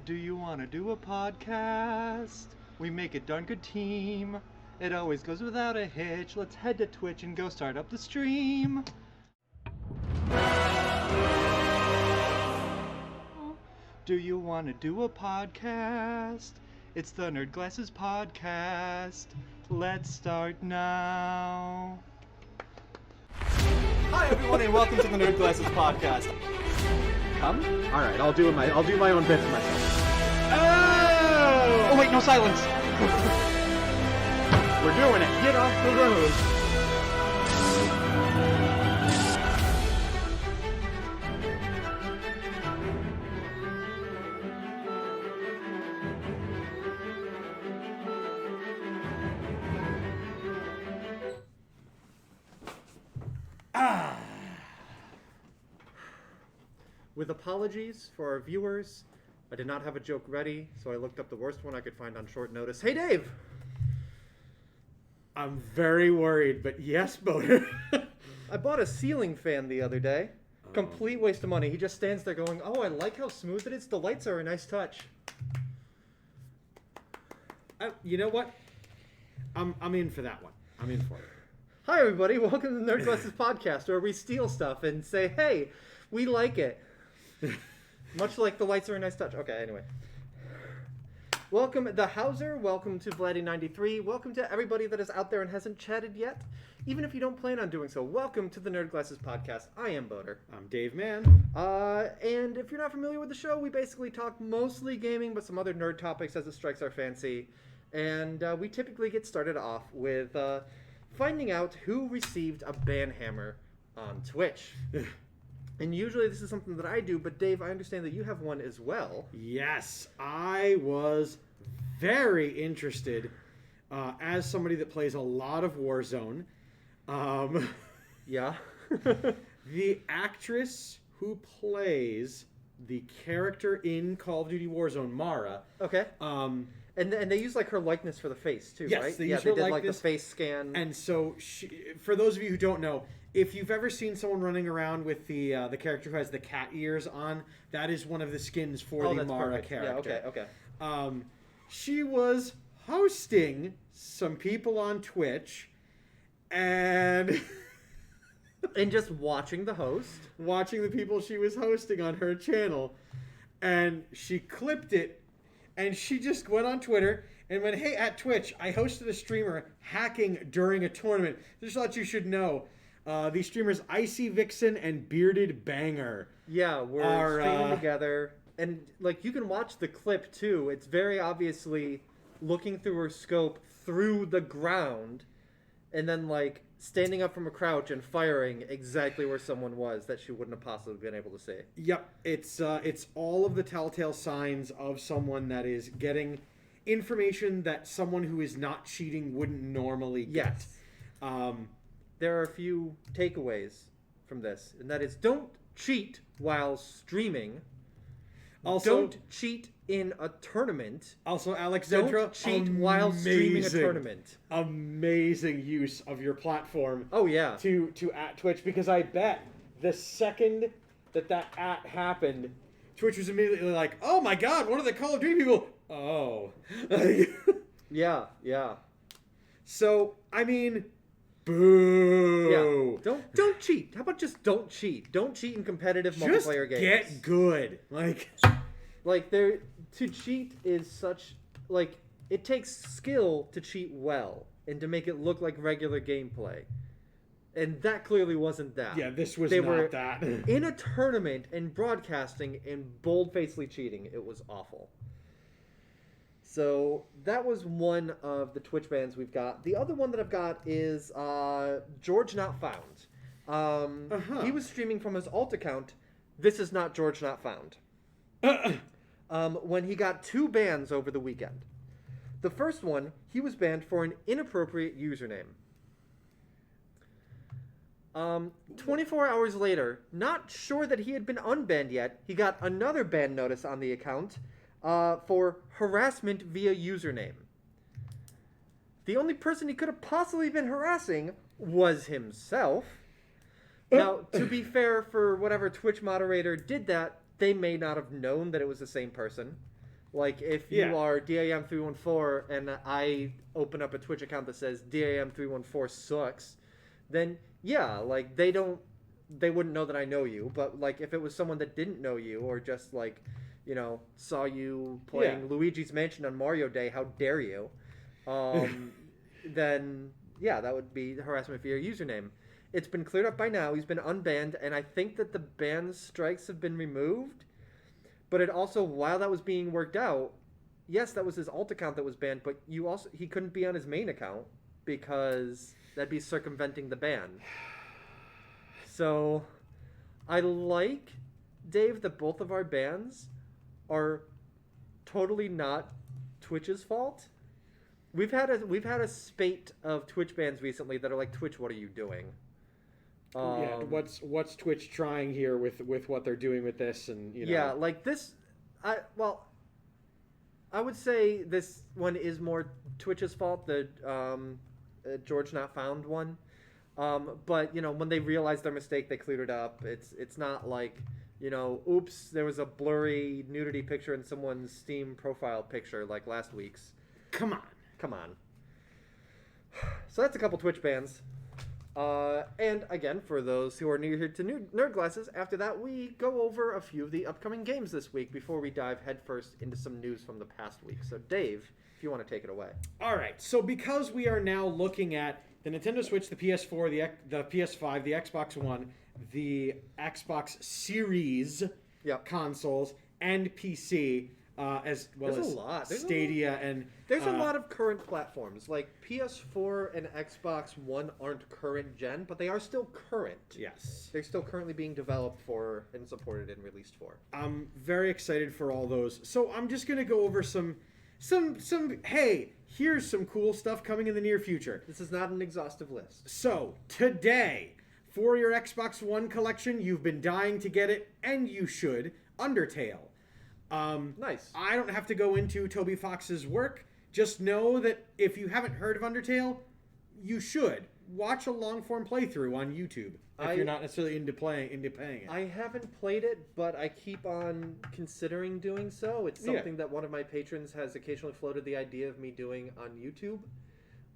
Do you want to do a podcast? We make a darn good team. It always goes without a hitch. Let's head to Twitch and go start up the stream. Do you want to do a podcast? It's the Nerd Glasses Podcast. Let's start now. Hi everyone and welcome to the Nerd Glasses Podcast. Come? All right, I'll do my own bits myself. Oh wait, no silence. We're doing it. Get off the road. With apologies for our viewers, I did not have a joke ready, so I looked up the worst one I could find on short notice. Hey, Dave! I'm very worried, but yes, Boater. I bought a ceiling fan the other day. Complete waste of money. He just stands there going, oh, I like how smooth it is. The lights are a nice touch. You know what? I'm in for that one. I'm in for it. Hi, everybody. Welcome to the Nerd Glasses Podcast, where we steal stuff and say, hey, we like it. Much like the lights are a nice touch. Okay, anyway. Welcome, the Hauser. Welcome to Vladdy93. Welcome to everybody that is out there and hasn't chatted yet. Even if you don't plan on doing so, welcome to the Nerd Glasses Podcast. I am Boater. I'm Dave Mann. And if you're not familiar with the show, we basically talk mostly gaming, but some other nerd topics as it strikes our fancy. And we typically get started off with finding out who received a banhammer on Twitch. And usually this is something that I do, but Dave, I understand that you have one as well. Yes, I was very interested as somebody that plays a lot of Warzone. Yeah. The actress who plays the character in Call of Duty Warzone, Mara. Okay. And they use like her likeness for the face too, yes, right? They use use they her did likeness. Like the face scan. And so, for those of you who don't know, if you've ever seen someone running around with the character who has the cat ears on, that is one of the skins for the Mara perfect. character. Yeah, okay. She was hosting some people on Twitch, and and just watching the host, watching the people she was hosting on her channel, and she clipped it, and she just went on Twitter and went, "Hey, at Twitch, I hosted a streamer hacking during a tournament. Just thought you should know." These streamers, Icy Vixen and Bearded Banger. Yeah, we're streaming together. And, like, you can watch the clip, too. It's very obviously looking through her scope through the ground and then, like, standing up from a crouch and firing exactly where someone was that she wouldn't have possibly been able to see. Yep, it's all of the telltale signs of someone that is getting information that someone who is not cheating wouldn't normally get. Yes. There are a few takeaways from this, and that is don't cheat while streaming. Also, don't cheat in a tournament. Also, Alex don't Zentra, cheat while streaming a tournament. Amazing use of your platform. Oh yeah. To at Twitch, because I bet the second that at happened, Twitch was immediately like, "Oh my God, one of the Call of Duty people." Oh. Yeah. So I mean. Boo! Yeah. Don't cheat. How about just don't cheat? Don't cheat in competitive multiplayer games. Get good. Like there to cheat is such like it takes skill to cheat well and to make it look like regular gameplay. And that clearly wasn't that. Yeah, this was they not were that. In a tournament and broadcasting and bold-facedly cheating. It was awful. So that was one of the Twitch bans we've got. The other one that I've got is George Not Found. He was streaming from his alt account. This is not George Not Found. When he got 2 bans over the weekend. The first one, he was banned for an inappropriate username. 24 hours later, not sure that he had been unbanned yet, he got another ban notice on the account. For harassment via username. The only person he could have possibly been harassing was himself. Now, to be fair, for whatever Twitch moderator did that, they may not have known that it was the same person. Like, if Yeah. you are DAM314 and I open up a Twitch account that says DAM314 sucks, then, yeah, like, they wouldn't know that I know you. But, like, if it was someone that didn't know you or just, like, you know, saw you playing Luigi's Mansion on Mario Day, how dare you, then, yeah, that would be harassment for your username. It's been cleared up by now. He's been unbanned, and I think that the ban strikes have been removed. But it also, while that was being worked out, yes, that was his alt account that was banned, but he couldn't be on his main account because that'd be circumventing the ban. So, I like, Dave, that both of our bans are totally not Twitch's fault. We've had a spate of Twitch bans recently that are like, Twitch, what are you doing? What's Twitch trying here with what they're doing with this, and you know. Yeah, like this. I would say this one is more Twitch's fault. The George Not Found one, but you know, when they realized their mistake, they cleared it up. It's not like, you know, oops, there was a blurry nudity picture in someone's Steam profile picture like last week's. Come on. So that's a couple Twitch bans. And again, for those who are new here to Nerd Glasses, after that we go over a few of the upcoming games this week before we dive headfirst into some news from the past week. So Dave, if you want to take it away. All right. So because we are now looking at the Nintendo Switch, the PS4, the PS5, the Xbox One, the Xbox Series consoles, and PC, as well There's as a lot. Stadia and... There's a lot of current platforms. Like, PS4 and Xbox One aren't current gen, but they are still current. Yes. They're still currently being developed for and supported and released for. I'm very excited for all those. So I'm just going to go over some, hey, here's some cool stuff coming in the near future. This is not an exhaustive list. So, today, for your Xbox One collection, you've been dying to get it, and you should, Undertale. Nice. I don't have to go into Toby Fox's work. Just know that if you haven't heard of Undertale, you should watch a long-form playthrough on YouTube if you're not necessarily into playing it. I haven't played it, but I keep on considering doing so. It's something that one of my patrons has occasionally floated the idea of me doing on YouTube.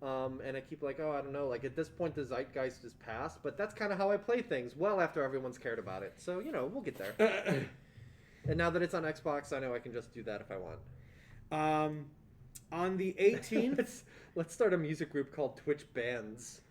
And I keep like, I don't know, like at this point the zeitgeist is past, but that's kind of how I play things, well after everyone's cared about it. So, you know, we'll get there. And now that it's on Xbox, I know I can just do that if I want. On the 18th... let's start a music group called Twitch Bands.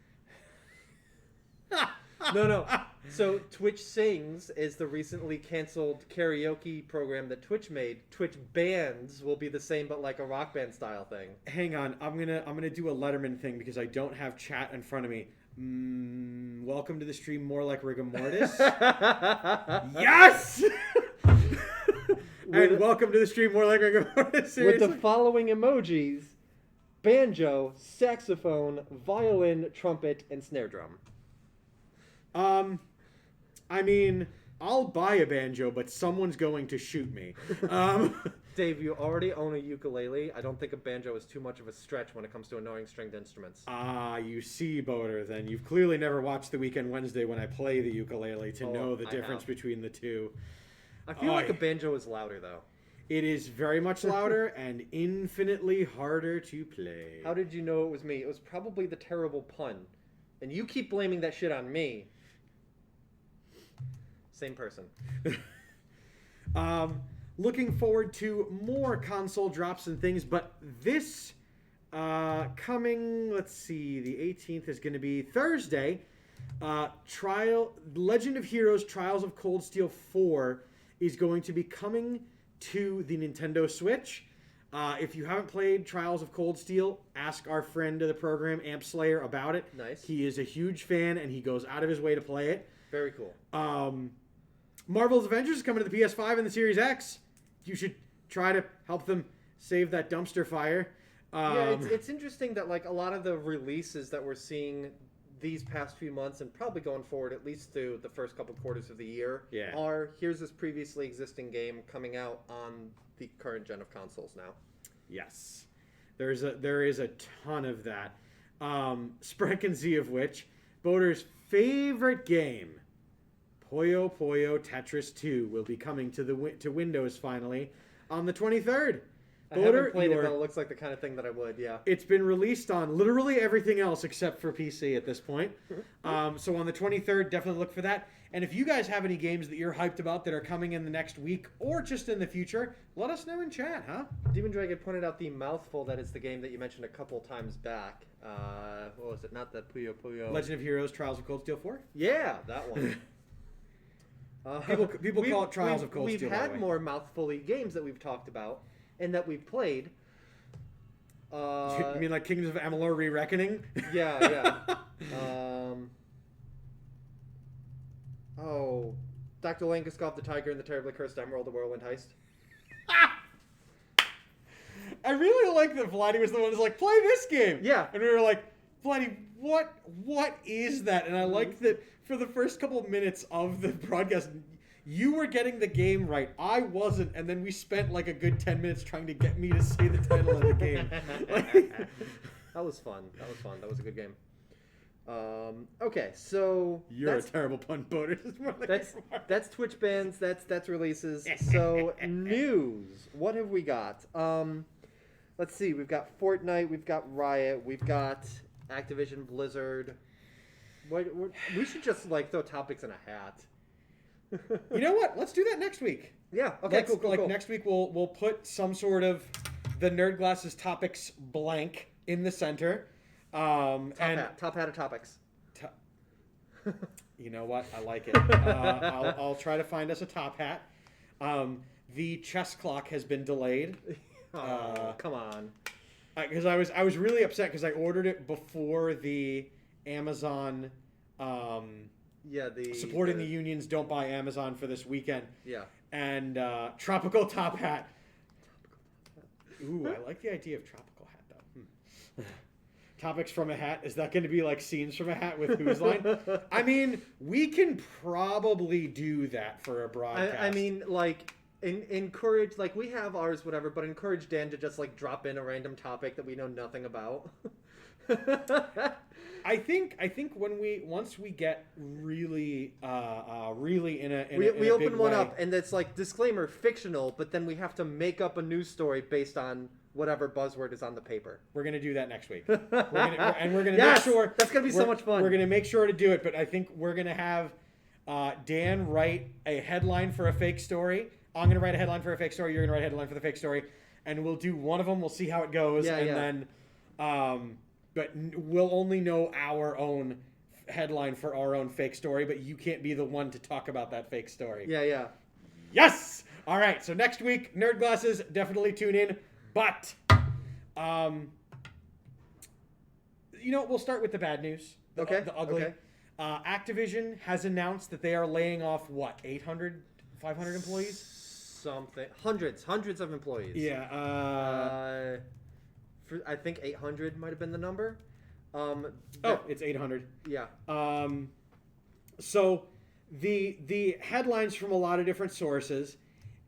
No. So Twitch Sings is the recently canceled karaoke program that Twitch made. Twitch Bands will be the same, but like a rock band style thing. Hang on, I'm gonna do a Letterman thing because I don't have chat in front of me. Welcome to the stream, more like rigor mortis. Yes. And welcome to the stream, more like rigor mortis. With the following emojis: banjo, saxophone, violin, trumpet, and snare drum. I mean, I'll buy a banjo, but someone's going to shoot me. Dave, you already own a ukulele. I don't think a banjo is too much of a stretch when it comes to annoying stringed instruments. You see, Boater, then. You've clearly never watched The Weekend Wednesday when I play the ukulele to know the difference between the two. I feel like a banjo is louder, though. It is very much louder and infinitely harder to play. How did you know it was me? It was probably the terrible pun. And you keep blaming that shit on me. Same person. Looking forward to more console drops and things, but this coming, let's see, the 18th is going to be Thursday. Legend of Heroes Trials of Cold Steel 4 is going to be coming to the Nintendo Switch. If you haven't played Trials of Cold Steel, ask our friend of the program, Amp Slayer, about it. Nice. He is a huge fan, and he goes out of his way to play it. Very cool. Marvel's Avengers is coming to the PS5 and the Series X. You should try to help them save that dumpster fire. It's interesting that like a lot of the releases that we're seeing these past few months and probably going forward at least through the first couple quarters of the year are here's this previously existing game coming out on the current gen of consoles now. Yes. There is a ton of that. Sprankensy of which, Boater's favorite game, Puyo Puyo Tetris 2, will be coming to Windows finally on the 23rd. I Order haven't played it, your- but it looks like the kind of thing that I would, yeah. It's been released on literally everything else except for PC at this point. So on the 23rd, definitely look for that. And if you guys have any games that you're hyped about that are coming in the next week or just in the future, let us know in chat, huh? Demon Dragon pointed out the Mouthful, that is the game that you mentioned a couple times back. What was it? Not the Puyo Puyo. Legend of Heroes Trials of Cold Steel 4? Yeah, that one. People call it Trials of Cold Steel, We've by the had way. more mouthfully games that we've talked about and that we've played. You mean like Kingdoms of Amalur Re-Reckoning? Yeah. Dr. Languskov, the Tiger, and the Terribly Cursed Emerald, the Whirlwind Heist. I really like that Vladdy was the one who's like, play this game. Yeah. And we were like, Vladdy, what is that? And I liked that for the first couple of minutes of the broadcast, you were getting the game right. I wasn't. And then we spent like a good 10 minutes trying to get me to say the title of the game. That was fun. That was a good game. Okay, so You're a terrible pun boater. that's Twitch bans, that's releases. So news. What have we got? Let's see. We've got Fortnite. We've got Riot. We've got Activision Blizzard. We should just like throw topics in a hat. You know what? Let's do that next week. Yeah. Okay. Cool. Next week we'll put some sort of the Nerd Glasses topics blank in the center. Top hat of topics. You know what? I like it. I'll try to find us a top hat. The chess clock has been delayed. Come on. Because I was really upset because I ordered it before the Amazon. Supporting the unions don't buy Amazon for this weekend. Yeah. And tropical top hat. Ooh, I like the idea of tropical hat though. Topics from a hat. Is that going to be like scenes from a hat with Who's Line? I mean, we can probably do that for a broadcast. I mean, like, encourage, like, we have ours, whatever, but encourage Dan to just, like, drop in a random topic that we know nothing about. I think once we get really in a we open big one way, up and it's like disclaimer fictional, but then we have to make up a news story based on whatever buzzword is on the paper. We're gonna do that next week. We're gonna yes! make sure That's gonna be so much fun. We're gonna make sure to do it, but I think we're gonna have Dan write a headline for a fake story. I'm gonna write a headline for a fake story. You're gonna write a headline for the fake story, and we'll do one of them. We'll see how it goes, then. But we'll only know our own headline for our own fake story, but you can't be the one to talk about that fake story. Yeah. Yes! All right, so next week, Nerd Glasses, definitely tune in. But, we'll start with the bad news. The ugly. Okay. Activision has announced that they are laying off, 800, 500 employees? Something. Hundreds of employees. Yeah. I think 800 might have been the number. It's 800. Yeah. So the headlines from a lot of different sources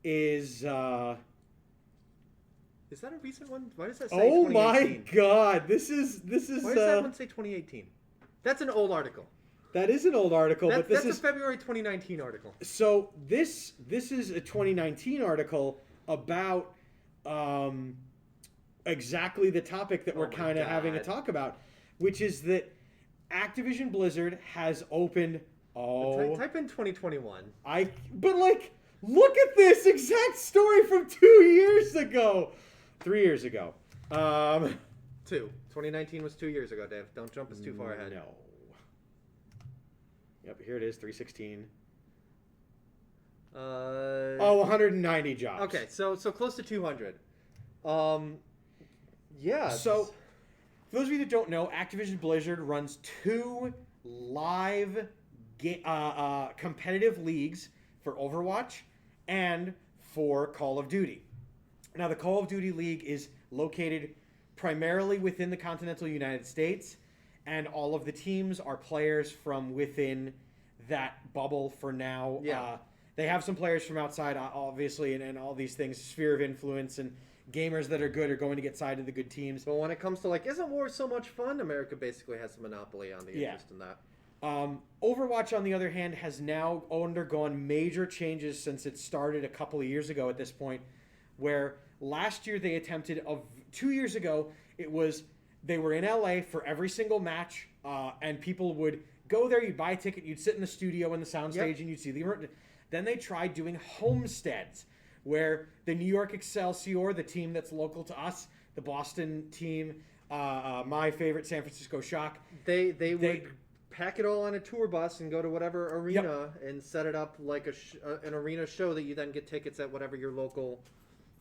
is that a recent one? Why does that say oh 2018? my god, this is Why does that one say 2018? That's an old article. That is an old article, but this is a February 2019 article. So this is a 2019 article about exactly the topic that we're kind of having a talk about, which is that Activision Blizzard has opened. Type in 2021. Look at this exact story from 2 years ago, 3 years ago. 2019 was 2 years ago, Dave. Don't jump us too far ahead. No. Yep, here it is, 316. 190 jobs. Okay, so close to 200. Yeah. So, for those of you that don't know, Activision Blizzard runs 2 live competitive leagues for Overwatch and for Call of Duty. Now, the Call of Duty League is located primarily within the continental United States, and all of the teams are players from within that bubble for now. Yeah. They have some players from outside, obviously, and all these things, sphere of influence, and gamers that are good are going to get side of the good teams. But when it comes to, isn't war so much fun? America basically has a monopoly on the interest in that. Overwatch, on the other hand, has now undergone major changes since it started a couple of years ago at this point, where Last year they attempted 2 years ago. They were in LA for every single match, and people would go there. You'd buy a ticket. You'd sit in the studio in the soundstage, and you'd see the. Then they tried doing homesteads, where the New York Excelsior, the team that's local to us, the Boston team, my favorite San Francisco Shock, they would pack it all on a tour bus and go to whatever arena and set it up like an arena show that you then get tickets at whatever your local.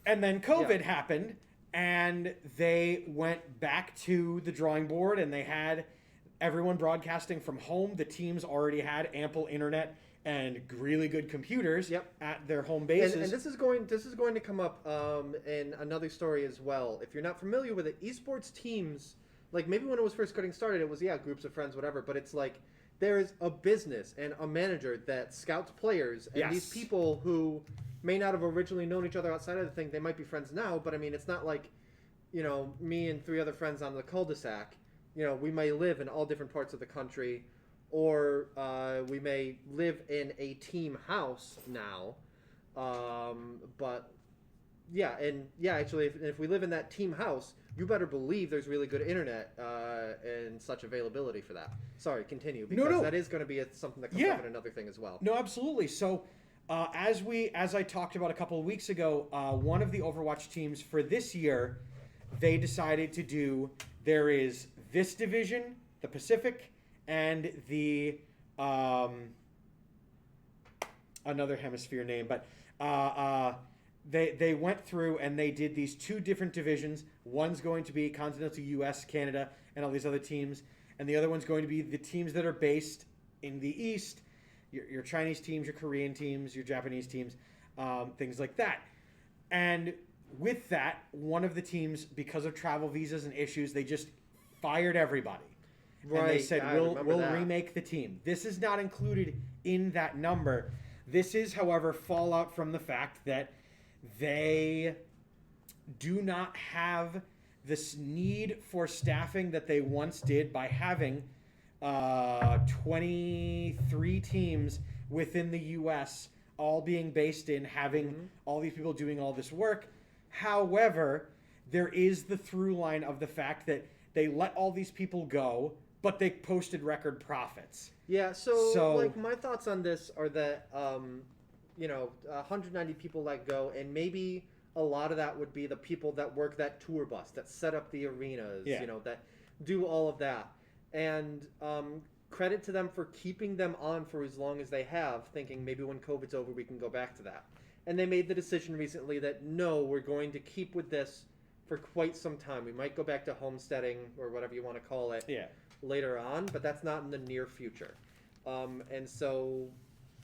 And then COVID happened, and they went back to the drawing board, and they had everyone broadcasting from home. The teams already had ample internet and really good computers at their home bases. And this is going to come up in another story as well. If you're not familiar with it, esports teams, like maybe when it was first getting started, it was groups of friends, whatever. But it's like there is a business and a manager that scouts players, and these people who may not have originally known each other outside of the thing, they might be friends now. But I mean, it's not like, me and 3 other friends on the cul-de-sac. We may live in all different parts of the country, or we may live in a team house now. But actually, if we live in that team house, you better believe there's really good internet and such availability for that. Sorry, continue, because that is going to be something that comes up in another thing as well. No, absolutely. So as I talked about a couple of weeks ago, one of the Overwatch teams for this year, they decided to do, there is this division, the Pacific, and the another hemisphere name, but they went through and they did these 2 different divisions. One's going to be continental US, Canada, and all these other teams, and the other one's going to be the teams that are based in the East, your Chinese teams, your Korean teams, your Japanese teams, things like that. And with that, one of the teams, because of travel visas and issues, they just fired everybody. Right. And they said, we'll remake the team. This is not included in that number. This is, however, fallout from the fact that they do not have this need for staffing that they once did by having 23 teams within the U.S. all being based in having all these people doing all this work. However, there is the through line of the fact that they let all these people go, but they posted record profits. Yeah, so like my thoughts on this are that 190 people let go, and maybe a lot of that would be the people that work that tour bus, that set up the arenas, that do all of that. And credit to them for keeping them on for as long as they have, thinking maybe when COVID's over we can go back to that. And they made the decision recently that no, we're going to keep with this for quite some time. We might go back to homesteading or whatever you want to call it later on, but that's not in the near future. And so,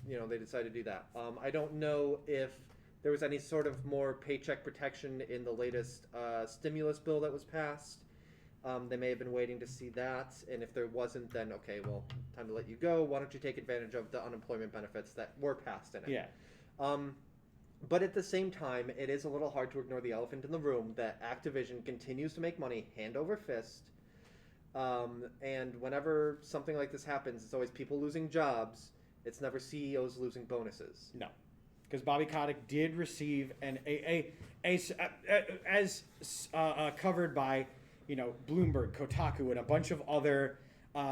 they decided to do that. I don't know if there was any sort of more paycheck protection in the latest stimulus bill that was passed. They may have been waiting to see that, and if there wasn't, then okay, well, time to let you go. Why don't you take advantage of the unemployment benefits that were passed in it? Yeah. But at the same time, it is a little hard to ignore the elephant in the room that Activision continues to make money hand over fist. And whenever something like this happens, it's always people losing jobs. It's never CEOs losing bonuses. No, because Bobby Kotick did receive as covered by Bloomberg, Kotaku, and a bunch of other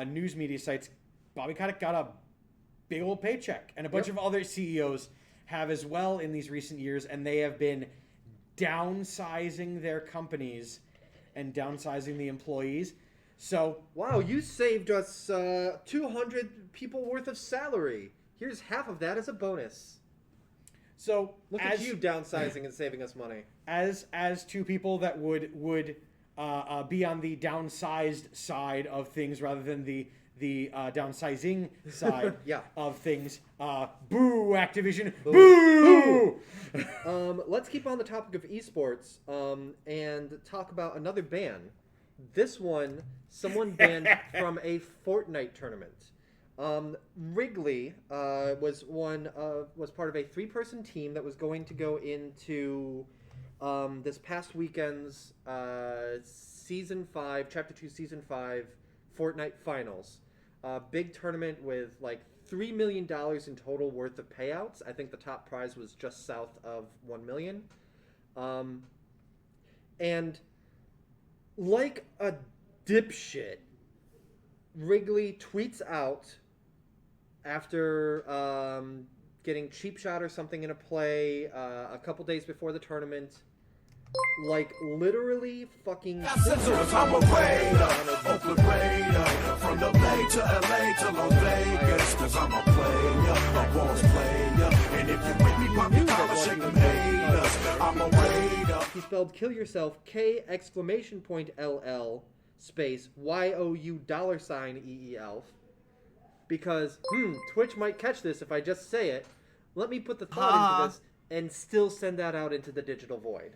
news media sites. Bobby Kotick got a big old paycheck, and a bunch of other CEOs have as well in these recent years, and they have been downsizing their companies and downsizing the employees. So wow, you saved us 200 people worth of salary. Here's half of that as a bonus. So look at you downsizing and saving us money. As 2 people that would be on the downsized side of things rather than the downsizing side of things. Boo, Activision. Boo! Let's keep on the topic of esports and talk about another ban. This one, someone banned from a Fortnite tournament. Wrigley was part of a 3-person team that was going to go into this past weekend's Season 5, Chapter 2, Season 5 Fortnite Finals. Big tournament with like $3 million in total worth of payouts. I think the top prize was just south of $1 million. And like a dipshit, Wrigley tweets out after getting cheap shot or something in a play a couple days before the tournament. Like, literally fucking... I'm a raider, Oakland Raider, from the Bay to LA to Las Vegas, 'cause I'm a player, a boss player, and if you with me, pop your collar, shake them haters, I'm a raider. He spelled kill yourself, K exclamation point LL space YOU dollar sign EEL. Because, Twitch might catch this if I just say it. Let me put the thought into this and still send that out into the digital void.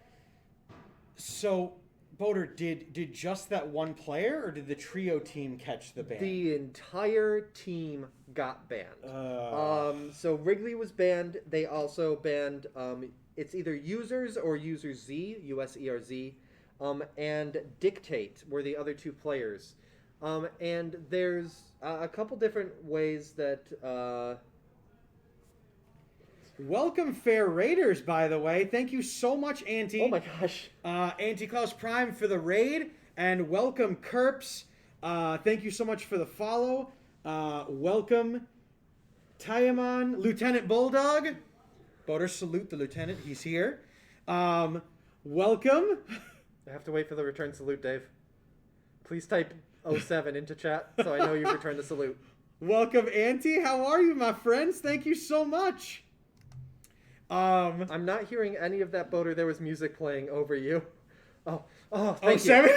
So, Boater, did just that one player, or did the trio team catch the ban? The entire team got banned. So Wrigley was banned. They also banned, it's either Users or User Z, USERZ, and Dictate were the other two players. And there's a couple different ways that... Welcome, Fair Raiders, by the way. Thank you so much, Auntie. Oh my gosh. Anti-Claus Prime for the raid. And welcome, Kerps. Thank you so much for the follow. Welcome, Tyaman, Lieutenant Bulldog. Boater, salute the lieutenant. He's here. Welcome. I have to wait for the return salute, Dave. Please type 07 into chat so I know you've returned the salute. Welcome, Auntie. How are you, my friends? Thank you so much. I'm not hearing any of that, Boater. There was music playing over you. Thank you.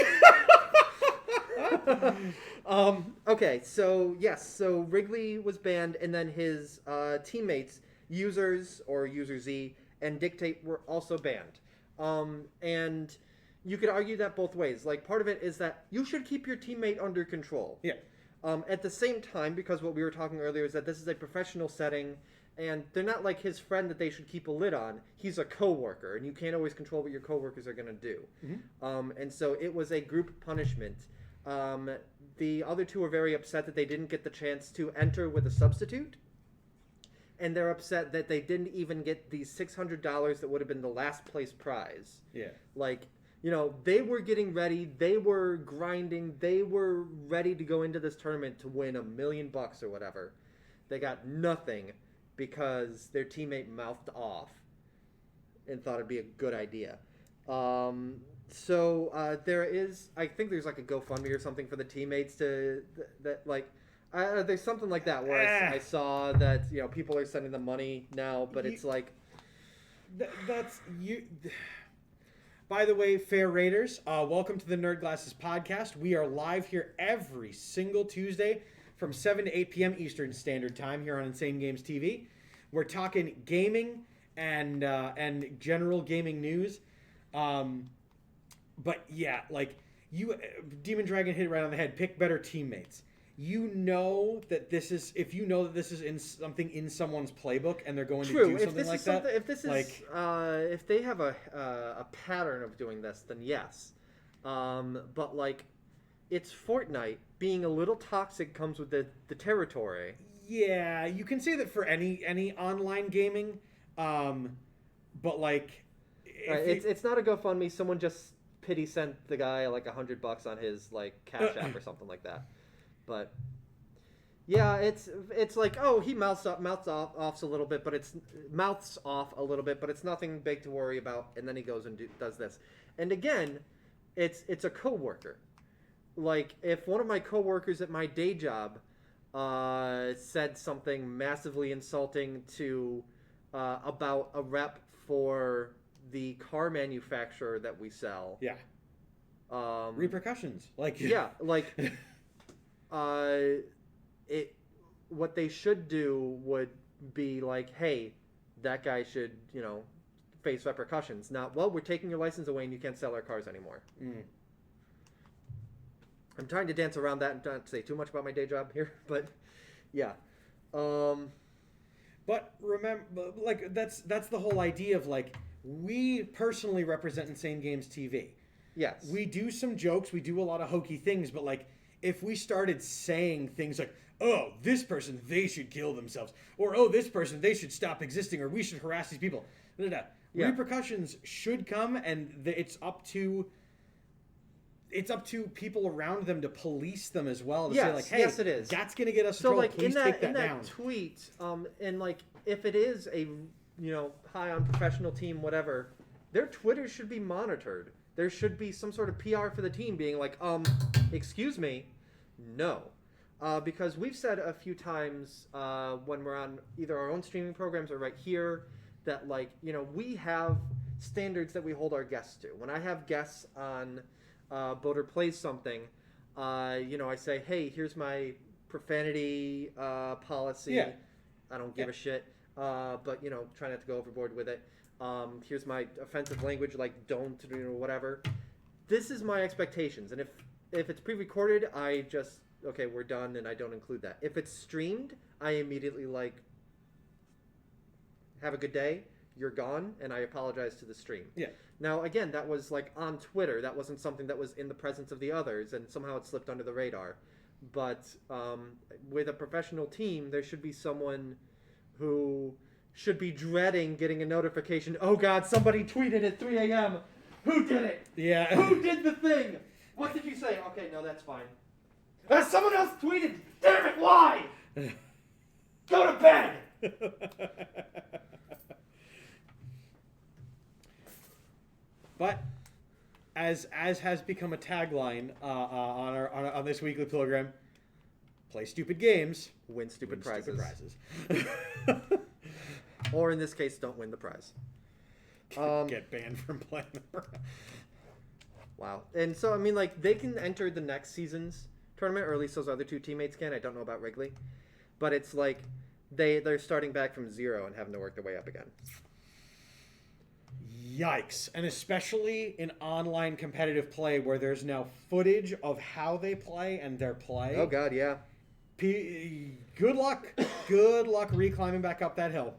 07? Okay, so yes, so Wrigley was banned, and then his teammates, Users or User Z and Dictate, were also banned. And you could argue that both ways. Like, part of it is that you should keep your teammate under control. Yeah. At the same time, because what we were talking earlier is that this is a professional setting, and they're not like his friend that they should keep a lid on. He's a coworker, and you can't always control what your coworkers are going to do. Mm-hmm. And so it was a group punishment. The other two are very upset that they didn't get the chance to enter with a substitute, and they're upset that they didn't even get the $600 that would have been the last place prize. Yeah. Like, you know, they were getting ready, they were grinding, they were ready to go into this tournament to win $1 million or whatever. They got nothing because their teammate mouthed off and thought it'd be a good idea. So there is, I think there's like a GoFundMe or something for the teammates to, there's something like that where I saw that, you know, people are sending them money now, but it's like... That's you... By the way, Fair Raiders, welcome to the Nerd Glasses podcast. We are live here every single Tuesday from 7 to 8 p.m. Eastern Standard Time here on Insane Games TV. We're talking gaming and general gaming news. But yeah, like Demon Dragon hit it right on the head. Pick better teammates. You know that this is, if you know that this is in something in someone's playbook and they're going to do something like that. If this is like, if they have a pattern of doing this, then yes. But like, it's Fortnite. Being a little toxic comes with the territory. Yeah, you can say that for any online gaming, but like, it's not a GoFundMe. Someone just pity sent the guy like $100 on his like Cash App or something like that. But yeah, it's like, oh, he mouths off a little bit, but it's nothing big to worry about. And then he goes and does this. And again, it's a coworker. Like, if one of my coworkers at my day job said something massively insulting to about a rep for the car manufacturer that we sell. Yeah. Repercussions. Like, yeah, like what they should do would be like, hey, that guy should, you know, face repercussions. Not, well, we're taking your license away and you can't sell our cars anymore. I'm trying to dance around that and not say too much about my day job here, but yeah. But remember, like, that's the whole idea of, like, we personally represent Insane Games TV. Yes. We do some jokes, we do a lot of hokey things, but, like, if we started saying things like, oh, this person, they should kill themselves, or, oh, this person, they should stop existing, or we should harass these people, No. Yeah. Repercussions should come, and it's up to people around them to police them as well. To say like, hey, yes, it is. that's gonna get us in So trouble. like Please in take that down. tweet, and like if it is a high on professional team, whatever, their Twitter should be monitored. There should be some sort of PR for the team being like, excuse me, no. Because we've said a few times when we're on either our own streaming programs or right here that, like, we have standards that we hold our guests to. When I have guests on Boater Plays Something, I say, hey, here's my profanity policy. Yeah. I don't give a shit, but, try not to go overboard with it. Here's my offensive language, like don't, whatever. This is my expectations. And if it's pre-recorded, I just, okay, we're done, and I don't include that. If it's streamed, I immediately like, have a good day, you're gone, and I apologize to the stream. Yeah. Now, again, that was like on Twitter. That wasn't something that was in the presence of the others, and somehow it slipped under the radar. But with a professional team, there should be someone who should be dreading getting a notification. Oh God, somebody tweeted at 3 a.m. Who did it? Yeah. Who did the thing? What did you say? Okay, no, that's fine. Someone else tweeted. Damn it, why? Go to bed. But as has become a tagline on this weekly program, play stupid games, Win stupid win prizes. stupid prizes. Or in this case, don't win the prize. Get banned from playing the prize. Wow. And so, I mean, like, they can enter the next season's tournament, or at least those other two teammates can. I don't know about Wrigley. But it's like they're starting back from zero and having to work their way up again. Yikes. And especially in online competitive play where there's now footage of how they play and their play. Oh, God, yeah. Good luck. Good luck reclimbing back up that hill.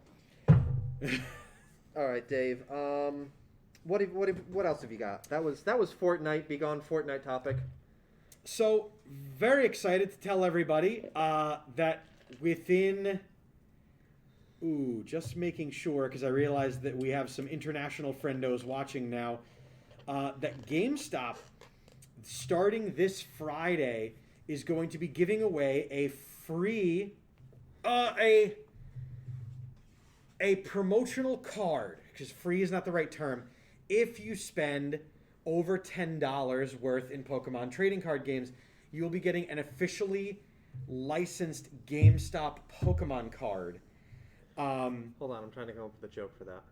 All right, Dave. What else have you got? That was Fortnite. Be gone Fortnite topic. So, very excited to tell everybody that within... Ooh, just making sure, because I realized that we have some international friendos watching now, that GameStop, starting this Friday, is going to be giving away a free... a promotional card, because free is not the right term, if you spend over $10 worth in Pokemon trading card games, you will be getting an officially licensed GameStop Pokemon card. Hold on, I'm trying to come up with a joke for that.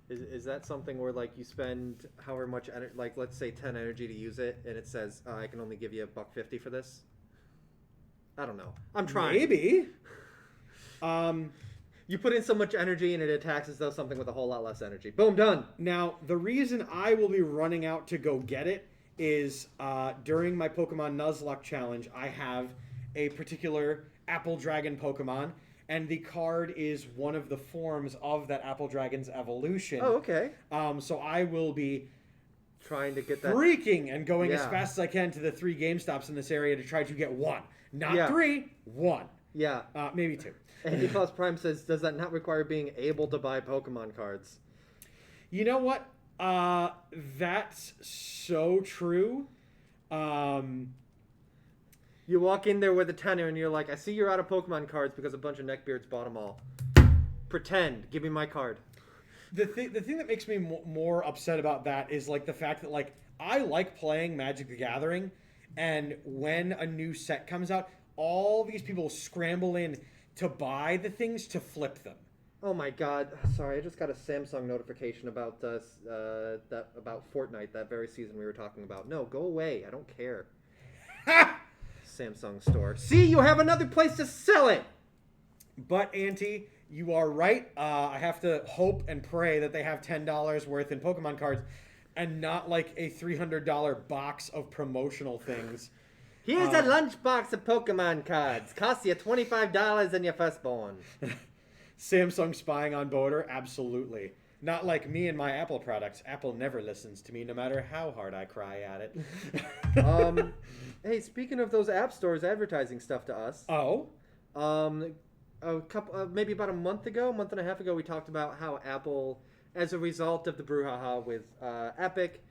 Is that something where, like, you spend however much energy, like, let's say 10 energy to use it, and it says, I can only give you $1.50 for this? I don't know. I'm trying. Maybe. You put in so much energy and it attacks as though something with a whole lot less energy. Boom, done. Now, the reason I will be running out to go get it is during my Pokemon Nuzlocke challenge, I have a particular Apple Dragon Pokemon, and the card is one of the forms of that Apple Dragon's evolution. Oh, okay. So I will be Trying to get that. freaking and going as Yeah. fast as I can to the 3 GameStops in this area to try to get one. Not Yeah. 3, 1. Yeah. Maybe 2. Andy Plus Prime says, does that not require being able to buy Pokemon cards? You know what? That's so true. You walk in there with a tenner and you're like, I see you're out of Pokemon cards because a bunch of neckbeards bought them all. Pretend. Give me my card. The thing that makes me more upset about that is like the fact that like I like playing Magic the Gathering, and when a new set comes out, all these people scramble in to buy the things to flip them. Oh my God! Sorry, I just got a Samsung notification about about Fortnite, that very season we were talking about. No, go away! I don't care. Samsung store. See, you have another place to sell it. But Auntie, you are right. I have to hope and pray that they have $10 worth in Pokemon cards, and not like a $300 box of promotional things. Here's a lunchbox of Pokemon cards. Costs you $25 and your firstborn. Samsung spying on Boater? Absolutely. Not like me and my Apple products. Apple never listens to me, no matter how hard I cry at it. Hey, speaking of those app stores advertising stuff to us, Oh? maybe about a month and a half ago, we talked about how Apple, as a result of the brouhaha with Epic,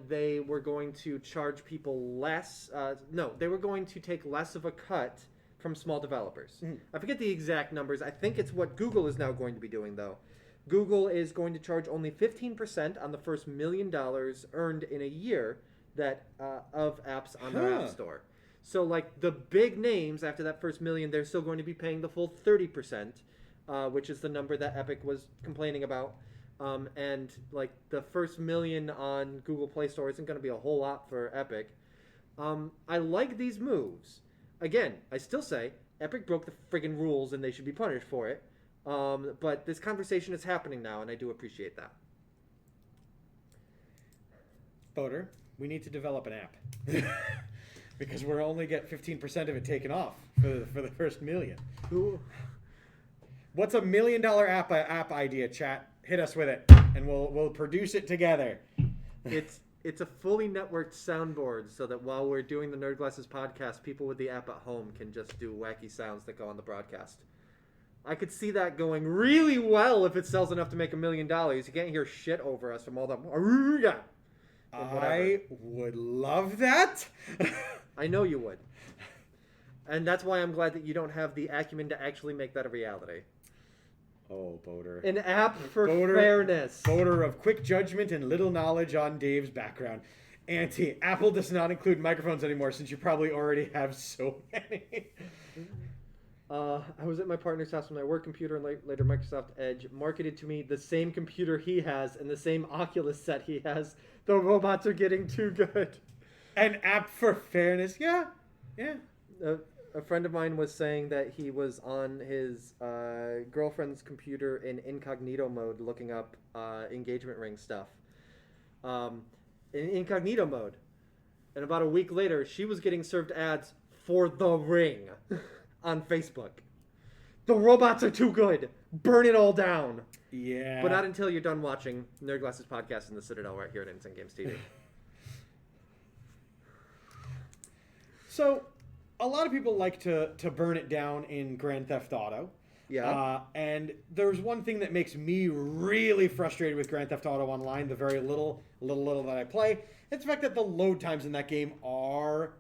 they were going to charge people less. No, they were going to take less of a cut from small developers. I forget the exact numbers. I think it's what Google is now going to be doing, though. Google is going to charge only 15% on the first $1 million earned in a year of apps on their app store. So, like, the big names after that first $1 million, they're still going to be paying the full 30%, which is the number that Epic was complaining about. And, like, the first $1 million on Google Play Store isn't going to be a whole lot for Epic. I like these moves. Again, I still say Epic broke the friggin' rules and they should be punished for it. But this conversation is happening now, and I do appreciate that. Boater, we need to develop an app. Because we'll only get 15% of it taken off for the first $1 million. What's a $1 million app idea, chat? Hit us with it, and we'll produce it together. It's a fully networked soundboard, so that while we're doing the Nerd Glasses podcast, people with the app at home can just do wacky sounds that go on the broadcast. I could see that going really well if it sells enough to make $1 million. You can't hear shit over us from all the. I would love that. I know you would. And that's why I'm glad that you don't have the acumen to actually make that a reality. Oh, Boater. An app for fairness. Boater of quick judgment and little knowledge on Dave's background. Auntie, Apple does not include microphones anymore since you probably already have so many. I was at my partner's house with my work computer, and later Microsoft Edge marketed to me the same computer he has and the same Oculus set he has. The robots are getting too good. An app for fairness, yeah. A friend of mine was saying that he was on his girlfriend's computer in incognito mode looking up engagement ring stuff. In incognito mode. And about a week later, she was getting served ads for the ring on Facebook. The robots are too good. Burn it all down. Yeah. But not until you're done watching Nerd Glasses podcast in the Citadel right here at Insane Games TV. So, a lot of people like to burn it down in Grand Theft Auto. Yeah. And there's one thing that makes me really frustrated with Grand Theft Auto Online, the very little that I play. It's the fact that the load times in that game are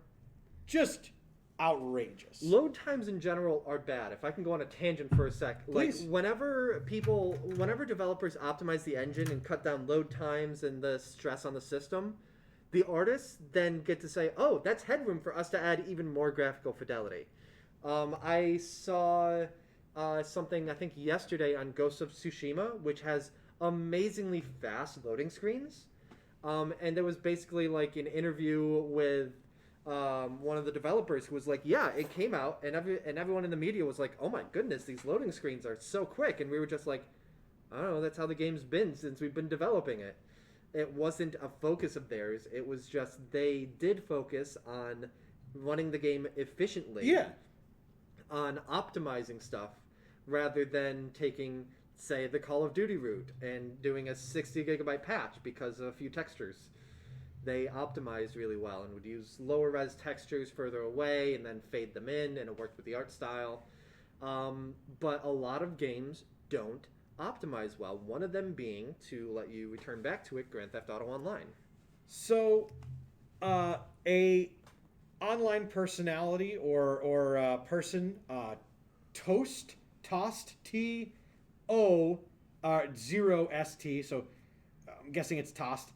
just outrageous. Load times in general are bad. If I can go on a tangent for a sec. Please. Like, whenever developers optimize the engine and cut down load times and the stress on the system, the artists then get to say, oh, that's headroom for us to add even more graphical fidelity. I saw something, I think, yesterday on Ghost of Tsushima, which has amazingly fast loading screens. And there was basically like an interview with one of the developers who was like, yeah, it came out, and everyone in the media was like, oh my goodness, these loading screens are so quick. And we were just like, I don't know, that's how the game's been since we've been developing it. It wasn't a focus of theirs. It was just they did focus on running the game efficiently. Yeah. On optimizing stuff rather than taking, say, the Call of Duty route and doing a 60 gigabyte patch because of a few textures. They optimized really well and would use lower res textures further away and then fade them in, and it worked with the art style. But a lot of games don't optimize well, one of them being, to let you return back to it, Grand Theft Auto Online. So, a online personality or person, Toast, T-O-0-S-T, so I'm guessing it's Toast.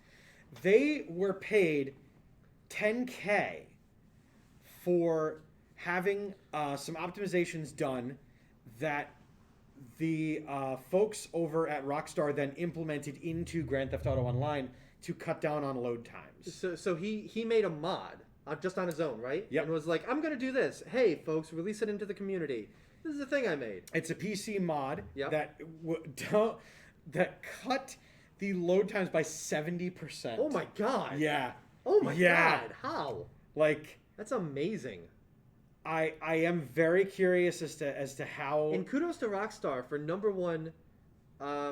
They were paid $10K for having some optimizations done that the folks over at Rockstar then implemented into Grand Theft Auto Online to cut down on load times. So he made a mod just on his own, right? Yep. And was like, I'm going to do this. Hey, folks, release it into the community. This is a thing I made. It's a PC mod Yep. that cut the load times by 70%. Oh my god. Yeah. Oh my Yeah. god. How? Like, That's amazing. I am very curious as to how. And kudos to Rockstar for number one,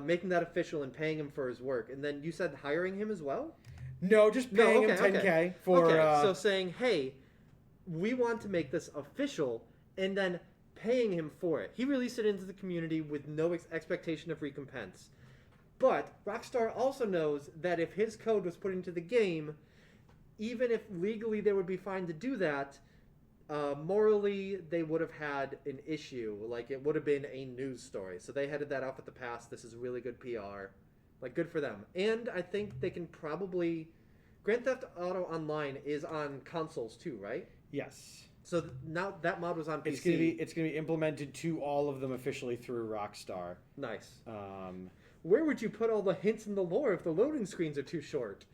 making that official and paying him for his work. And then you said hiring him as well? No, just paying him $10K for. Okay, so saying, hey, we want to make this official, and then paying him for it. He released it into the community with no expectation of recompense. But Rockstar also knows that if his code was put into the game, even if legally they would be fine to do that, morally they would have had an issue. Like, it would have been a news story. So they headed that off at the pass. This is really good PR. Like, good for them. And I think they can probably... Grand Theft Auto Online is on consoles too, right? Yes. So now that mod was on PC. It's gonna be implemented to all of them officially through Rockstar. Nice. Um, Where would you put all the hints in the lore if the loading screens are too short?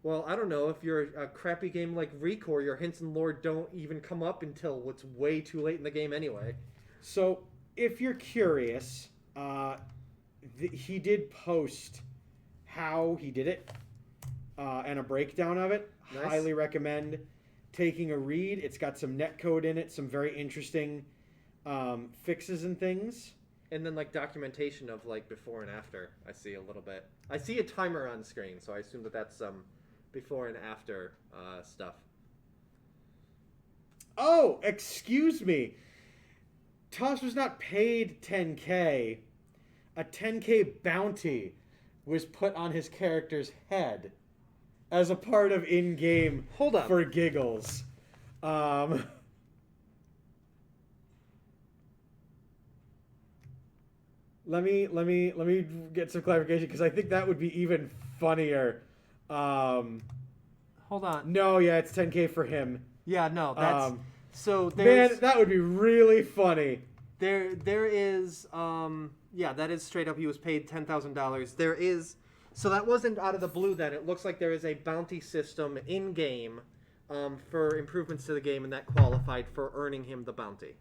Well, I don't know. If you're a crappy game like Recore, your hints and lore don't even come up until it's way too late in the game anyway. So, if you're curious, he did post how he did it and a breakdown of it. Nice. Highly recommend taking a read. It's got some netcode in it, some very interesting fixes and things. And then, like, documentation of, like, before and after. I see a little bit. I see a timer on screen, so I assume that that's some before and after stuff. Oh, excuse me. Toss was not paid 10K. A 10K bounty was put on his character's head as a part of in-game Hold on. for giggles. Let me get some clarification because I think that would be even funnier. Hold on. No, yeah, it's 10K for him. Yeah, no, that's... so Man, there's... that would be really funny. There is... yeah, that is straight up. He was paid $10,000. There is... So that wasn't out of the blue then. It looks like there is a bounty system in-game for improvements to the game, and that qualified for earning him the bounty.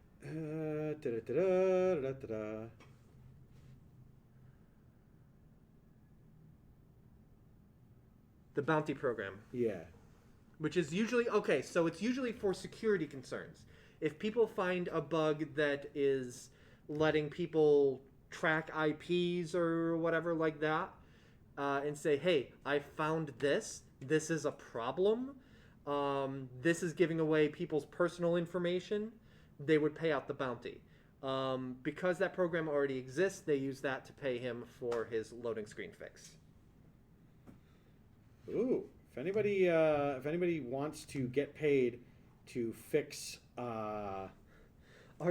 The bounty program. Yeah. Which is usually... Okay, so it's usually for security concerns. If people find a bug that is letting people track IPs or whatever like that, and say, hey, I found this. This is a problem. This is giving away people's personal information. They would pay out the bounty. Because that program already exists, they use that to pay him for his loading screen fix. Ooh, if anybody wants to get paid to fix, Are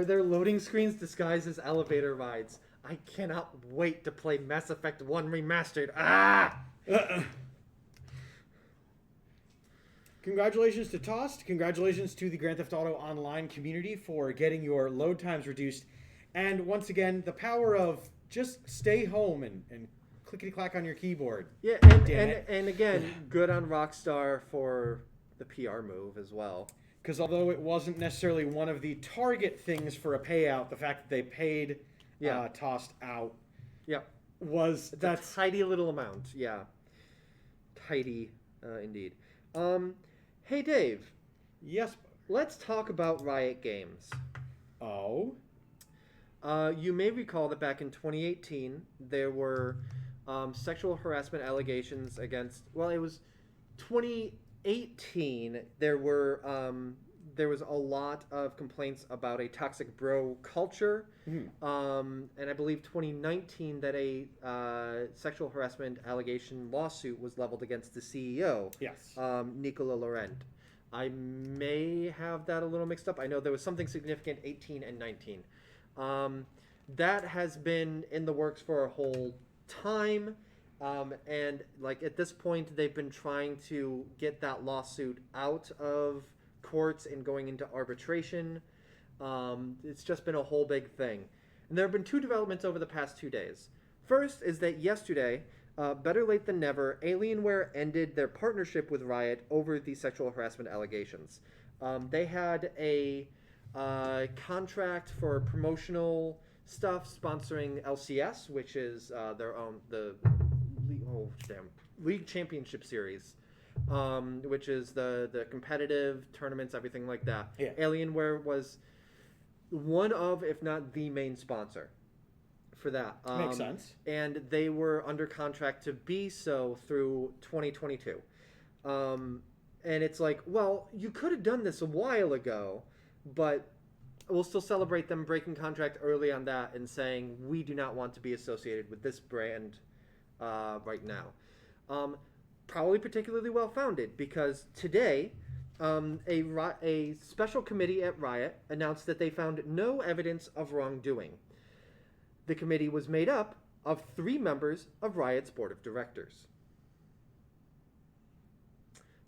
there loading screens disguised as elevator rides? I cannot wait to play Mass Effect 1 Remastered. Ah! Congratulations to Tost. Congratulations to the Grand Theft Auto Online community for getting your load times reduced. And once again, the power of just stay home and clickety-clack on your keyboard. Yeah, and again, good on Rockstar for the PR move as well. Because although it wasn't necessarily one of the target things for a payout, the fact that they paid Tost out was... That's a tidy little amount, yeah. Tidy, indeed. Hey, Dave. Yes. Let's talk about Riot Games. Oh? You may recall that back in 2018, there were sexual harassment allegations against... Well, it was 2018. There was a lot of complaints about a toxic bro culture. And I believe 2019 that a sexual harassment allegation lawsuit was leveled against the CEO. Yes. Nicola Laurent. I may have that a little mixed up. I know there was something significant 18 and 19. That has been in the works for a whole time. And like at this point, they've been trying to get that lawsuit out of courts and going into arbitration. It's just been a whole big thing. And there have been two developments over the past 2 days. First is that yesterday, better late than never, Alienware ended their partnership with Riot over the sexual harassment allegations. They had a contract for promotional stuff sponsoring LCS, which is their own League Championship Series, which is the competitive tournaments, everything like that. Yeah. Alienware was one of, if not the main sponsor for that. Makes sense. And they were under contract to be so through 2022. And it's like, well, you could have done this a while ago, but we'll still celebrate them breaking contract early on that and saying we do not want to be associated with this brand right now. Probably particularly well founded because today a special committee at Riot announced that they found no evidence of wrongdoing. The committee was made up of 3 members of Riot's board of directors.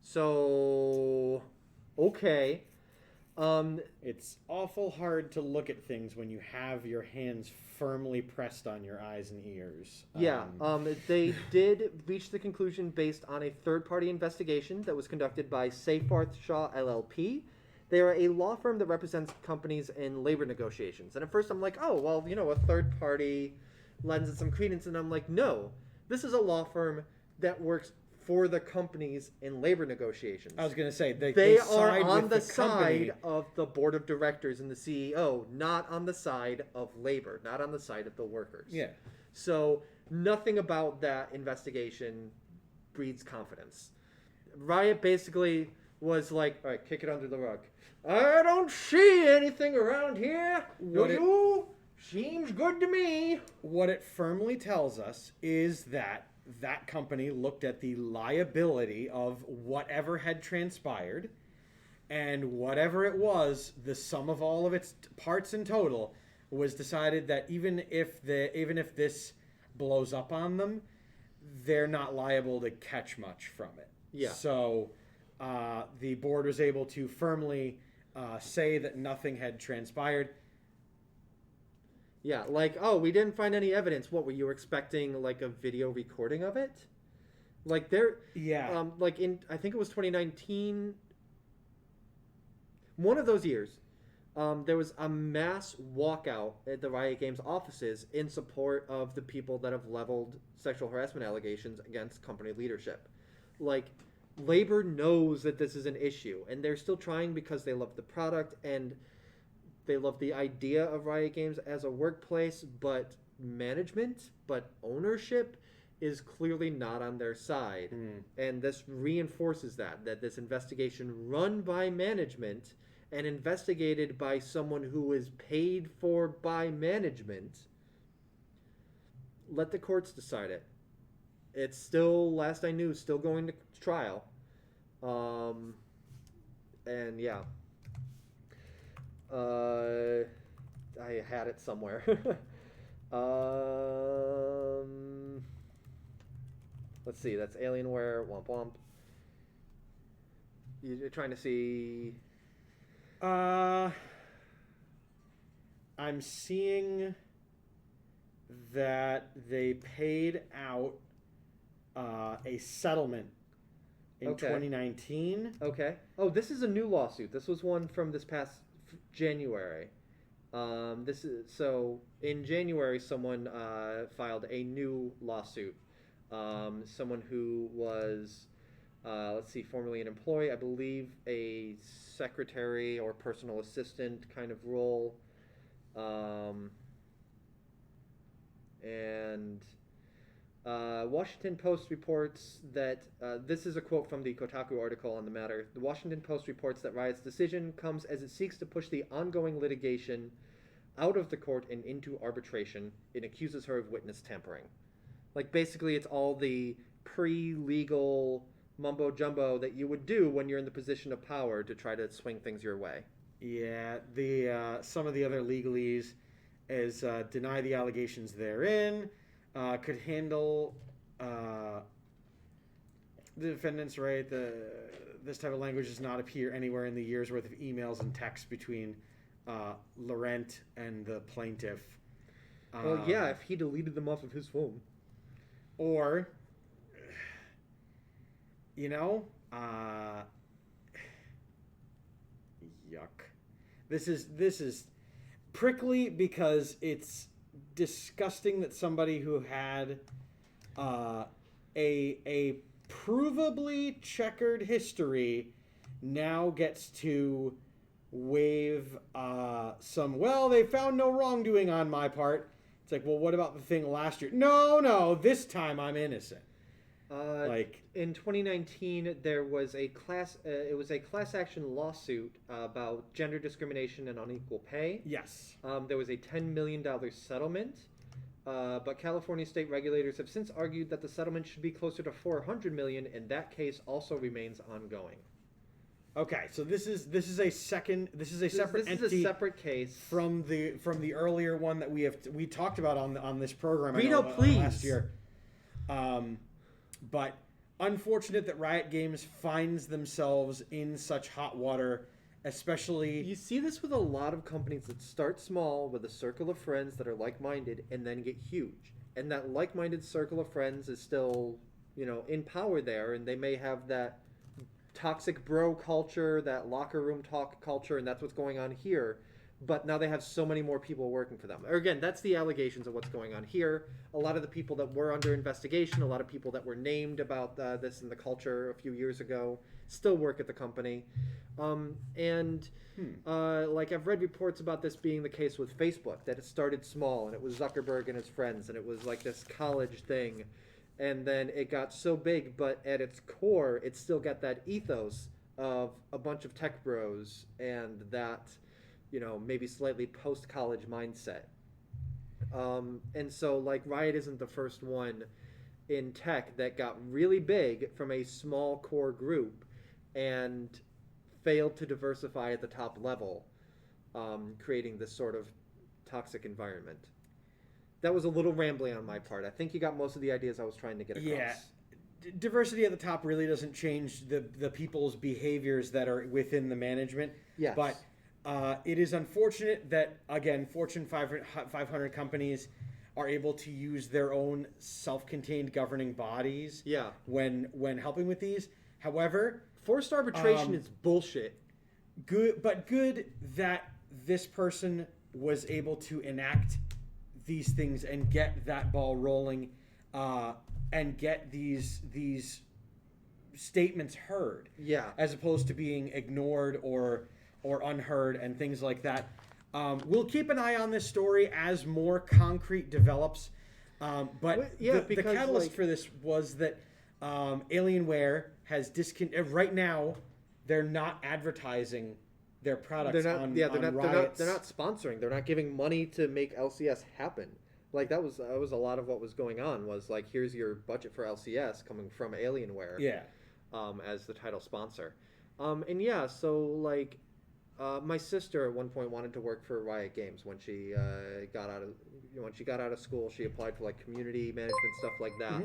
So, okay. It's awful hard to look at things when you have your hands firmly pressed on your eyes and ears. They did reach the conclusion based on a third-party investigation that was conducted by Seyfarth Shaw LLP. They are a law firm that represents companies in labor negotiations. And at first I'm like, oh, well, a third party lends it some credence. And I'm like, no, this is a law firm that works for the companies in labor negotiations. I was going to say, they are side on with the company. side of the board of directors and the CEO, not on the side of labor, not on the side of the workers. Yeah. So nothing about that investigation breeds confidence. Riot basically was like, all right, kick it under the rug. I don't see anything around here. Seems good to me. What it firmly tells us is that company looked at the liability of whatever had transpired, and whatever it was, the sum of all of its parts in total, was decided that even if this blows up on them, they're not liable to catch much from it. Yeah. So the board was able to firmly say that nothing had transpired. Yeah, like, oh, we didn't find any evidence. What, were you expecting, like, a video recording of it? Like, Yeah. I think it was 2019, one of those years, there was a mass walkout at the Riot Games offices in support of the people that have leveled sexual harassment allegations against company leadership. Like, labor knows that this is an issue, and they're still trying because they love the product, and they love the idea of Riot Games as a workplace, but ownership is clearly not on their side. And this reinforces that this investigation run by management and investigated by someone who is paid for by management, let the courts decide it. It's still, last I knew, still going to trial. And yeah. I had it somewhere. Let's see. That's Alienware. Womp womp. You're trying to see. I'm seeing that they paid out a settlement in 2019. Okay. Oh, this is a new lawsuit. This was one from this past January. In January, someone filed a new lawsuit. Someone who was, formerly an employee, I believe a secretary or personal assistant kind of role. Washington Post reports that, this is a quote from the Kotaku article on the matter, the Washington Post reports that Riot's decision comes as it seeks to push the ongoing litigation out of the court and into arbitration. It accuses her of witness tampering. Like, basically, it's all the pre-legal mumbo-jumbo that you would do when you're in the position of power to try to swing things your way. Yeah, some of the other legalese is deny the allegations therein, could handle the defendant's right. This type of language does not appear anywhere in the year's worth of emails and texts between Laurent and the plaintiff. Well, yeah, if he deleted them off of his phone. Or, yuck. This is prickly because it's disgusting that somebody who had a provably checkered history now gets to wave they found no wrongdoing on my part. It's like, well, what about the thing last year? No, this time I'm innocent. Like, in 2019, there was a it was a class action lawsuit about gender discrimination and unequal pay. yes. There was a $10 million settlement, but California state regulators have since argued that the settlement should be closer to $400 million, and that case also remains ongoing. Okay, so this is a separate entity. This is a separate case from the earlier one that we talked about on this program. Reno, please. Last year. But unfortunate that Riot Games finds themselves in such hot water, especially. You see this with a lot of companies that start small with a circle of friends that are like-minded and then get huge. And that like-minded circle of friends is still, in power there, and they may have that toxic bro culture, that locker room talk culture, and that's what's going on here. But now they have so many more people working for them. Or again, that's the allegations of what's going on here. A lot of the people that were under investigation, a lot of people that were named about this in the culture a few years ago, still work at the company. Like I've read reports about this being the case with Facebook, that it started small, and it was Zuckerberg and his friends, and it was like this college thing. And then it got so big, but at its core, it still got that ethos of a bunch of tech bros and that, maybe slightly post-college mindset. And so, like, Riot isn't the first one in tech that got really big from a small core group and failed to diversify at the top level, creating this sort of toxic environment. That was a little rambling on my part. I think you got most of the ideas I was trying to get across. Yeah. Diversity at the top really doesn't change the people's behaviors that are within the management. Yes. But it is unfortunate that, again, Fortune 500 companies are able to use their own self-contained governing bodies when helping with these. However, forced arbitration is bullshit. Good that this person was able to enact these things and get that ball rolling and get these statements heard. Yeah. As opposed to being ignored or unheard and things like that. We'll keep an eye on this story as more concrete develops. But the catalyst for this was that Alienware has right now they're not advertising their products on Riot's. They're not sponsoring. They're not giving money to make LCS happen. Like that was a lot of what was going on. Was like, here's your budget for LCS coming from Alienware. Yeah. As the title sponsor, so like, my sister at one point wanted to work for Riot Games when she got out of school. She applied for like community management stuff like that,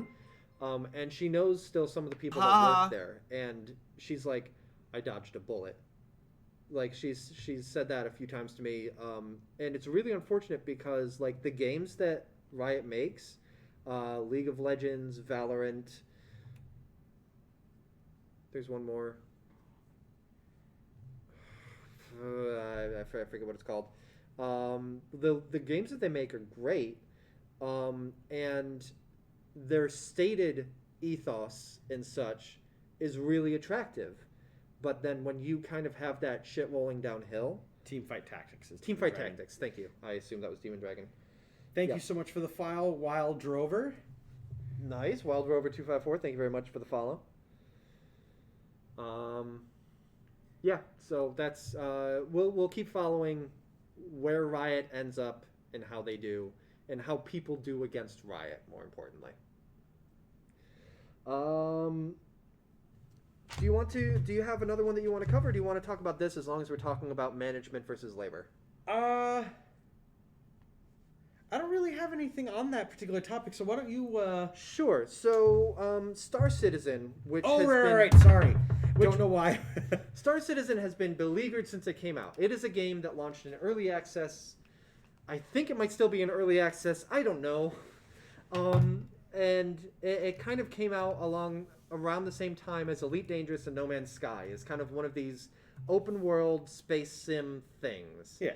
and she knows still some of the people that work there. And she's like, I dodged a bullet. Like she's said that a few times to me, and it's really unfortunate because like the games that Riot makes, League of Legends, Valorant. There's one more. I forget what it's called. The games that they make are great, and their stated ethos and such is really attractive. But then when you kind of have that shit rolling downhill... Teamfight Tactics. Teamfight Tactics, thank you. I assume that was Demon Dragon. Thank you so much for the file, Wild Drover. Nice. Wild Drover 254, thank you very much for the follow. So that's... We'll keep following where Riot ends up and how they do, and how people do against Riot, more importantly. Do you have another one that you want to cover? Or do you want to talk about this as long as we're talking about management versus labor? I don't really have anything on that particular topic, so why don't you... Sure. So, Star Citizen, which right. Sorry. Don't know why. Star Citizen has been beleaguered since it came out. It is a game that launched in early access. I think it might still be in early access. I don't know. And it kind of came out around the same time as Elite Dangerous and No Man's Sky. Is kind of one of these open world space sim things. Yeah.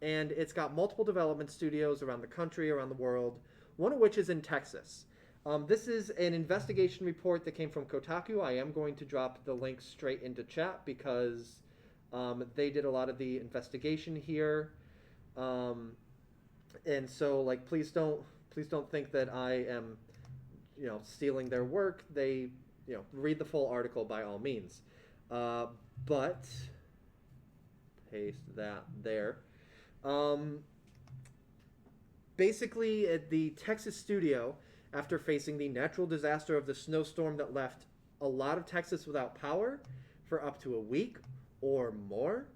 And it's got multiple development studios around the country, around the world, one of which is in Texas. This is an investigation report that came from Kotaku. I am going to drop the link straight into chat because they did a lot of the investigation here. And so, like, please don't think that I am stealing their work, they read the full article by all means. But paste that there. Basically, at the Texas studio, after facing the natural disaster of the snowstorm that left a lot of Texas without power for up to a week or more,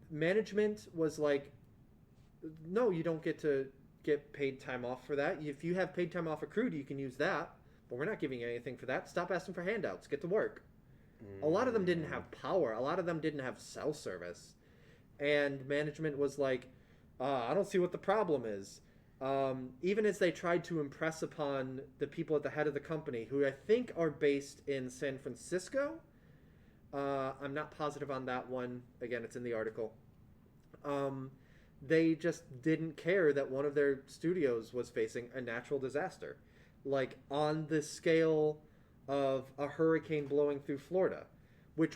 management was like, no, you don't get paid time off for that. If you have paid time off accrued, you can use that, but we're not giving you anything for that. Stop asking for handouts. Get to work. A lot of them didn't have power. A lot of them didn't have cell service. And management was like, I don't see what the problem is. Even as they tried to impress upon the people at the head of the company, who I think are based in San Francisco. I'm not positive on that one. Again, it's in the article. They just didn't care that one of their studios was facing a natural disaster. Like, on the scale of a hurricane blowing through Florida, which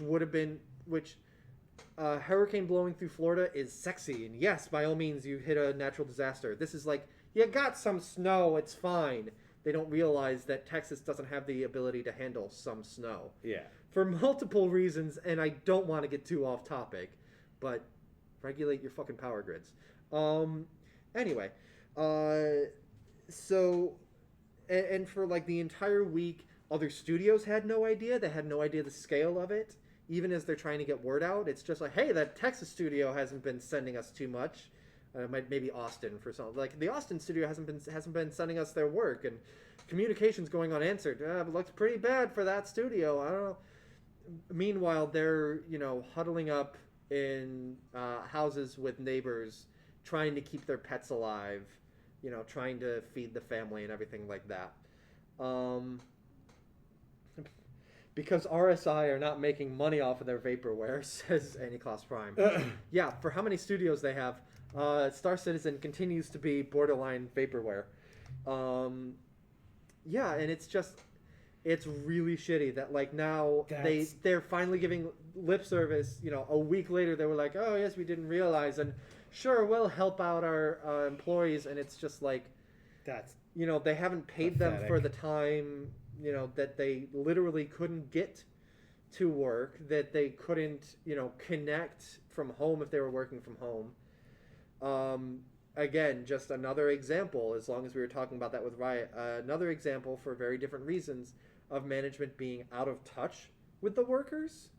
hurricane blowing through Florida is sexy, and yes, by all means, you hit a natural disaster. This is like, you got some snow, it's fine. They don't realize that Texas doesn't have the ability to handle some snow. Yeah. For multiple reasons, and I don't want to get too off topic, but regulate your fucking power grids. Anyway, so, and for like the entire week, other studios had no idea. They had no idea the scale of it. Even as they're trying to get word out, it's just like, hey, that Texas studio hasn't been sending us too much. Maybe Austin for something. Like, the Austin studio hasn't been sending us their work, and communication's going unanswered. It looks pretty bad for that studio. I don't know. Meanwhile, they're huddling up in houses with neighbors, trying to keep their pets alive, trying to feed the family and everything like that. Because RSI are not making money off of their vaporware, says Anyclass Prime. Yeah, for how many studios they have, Star Citizen continues to be borderline vaporware. Yeah, and it's really shitty that like now they're finally giving lip service. A week later they were like, oh yes, we didn't realize, and sure, we'll help out our employees, and it's just like that's they haven't paid them for the time that they literally couldn't get to work, that they couldn't connect from home if they were working from home. Again, just another example, as long as we were talking about that with Riot, another example for very different reasons of management being out of touch with the workers.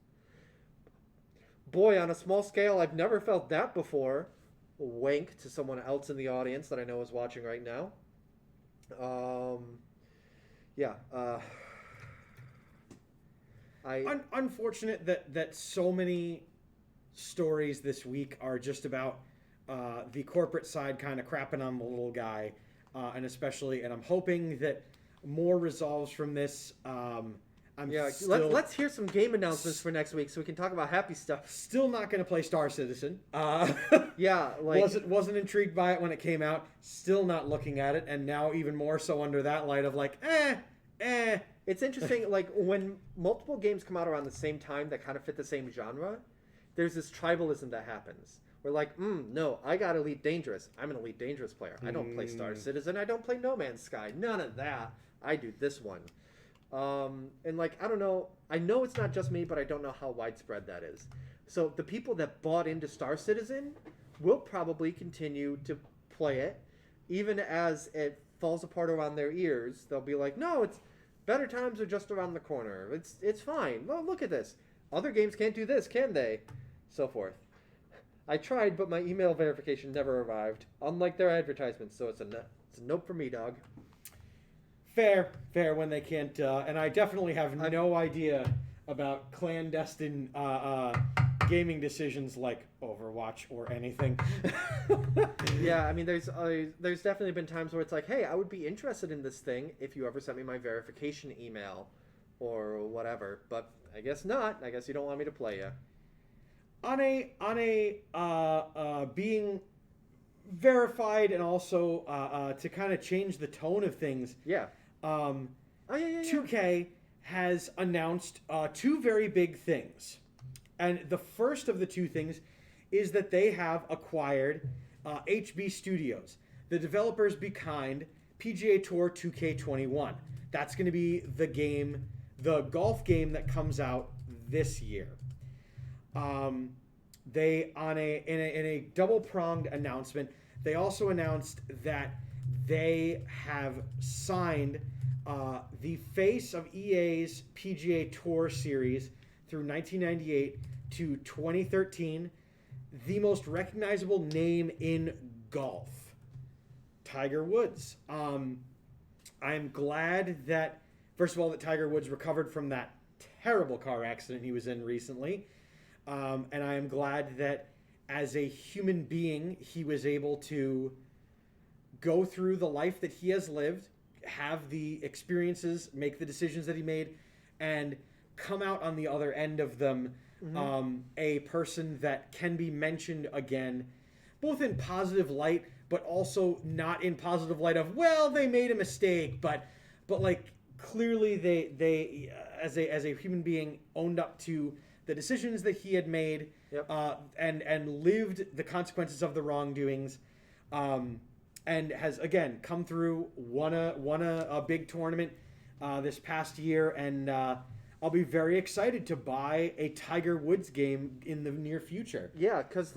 Boy, on a small scale, I've never felt that before. Wink to someone else in the audience that I know is watching right now. Yeah. Unfortunate that so many stories this week are just about the corporate side kind of crapping on the little guy, and I'm hoping that more resolves from this. Let's hear some game announcements for next week so we can talk about happy stuff. Still not going to play Star Citizen. Yeah, like wasn't intrigued by it when it came out. Still not looking at it, and now even more so under that light of like, It's interesting, like when multiple games come out around the same time that kind of fit the same genre, there's this tribalism that happens. We're like, no, I got Elite Dangerous. I'm an Elite Dangerous player. I don't play Star Citizen. I don't play No Man's Sky. None of that. I do this one. And like, I don't know. I know it's not just me, but I don't know how widespread that is. So the people that bought into Star Citizen will probably continue to play it, even as it falls apart around their ears. They'll be like, no, it's better times are just around the corner. It's fine. Well, look at this. Other games can't do this, can they? So forth. I tried, but my email verification never arrived, unlike their advertisements, so it's a nope for me, dog. Fair when they can't, and I definitely have no idea about clandestine gaming decisions like Overwatch or anything. Yeah, I mean, there's definitely been times where it's like, hey, I would be interested in this thing if you ever sent me my verification email or whatever, but I guess not. I guess you don't want me to play you. On a being verified and also to kind of change the tone of things. Yeah. 2K has announced two very big things. And the first of the two things is that they have acquired HB Studios, the developers behind PGA Tour 2K21. That's going to be the golf game that comes out this year. They in a double-pronged announcement, they also announced that they have signed the face of EA's PGA Tour series through 1998 to 2013, the most recognizable name in golf, Tiger Woods. I'm glad that, first of all, that Tiger Woods recovered from that terrible car accident he was in recently. And I am glad that as a human being, he was able to go through the life that he has lived, have the experiences, make the decisions that he made, and come out on the other end of them a person that can be mentioned again, both in positive light, but also not in positive light of, well, they made a mistake, but like clearly they as a human being owned up to the decisions that he had made, and lived the consequences of the wrongdoings, and has again come through, won a big tournament this past year, and I'll be very excited to buy a Tiger Woods game in the near future. Yeah, because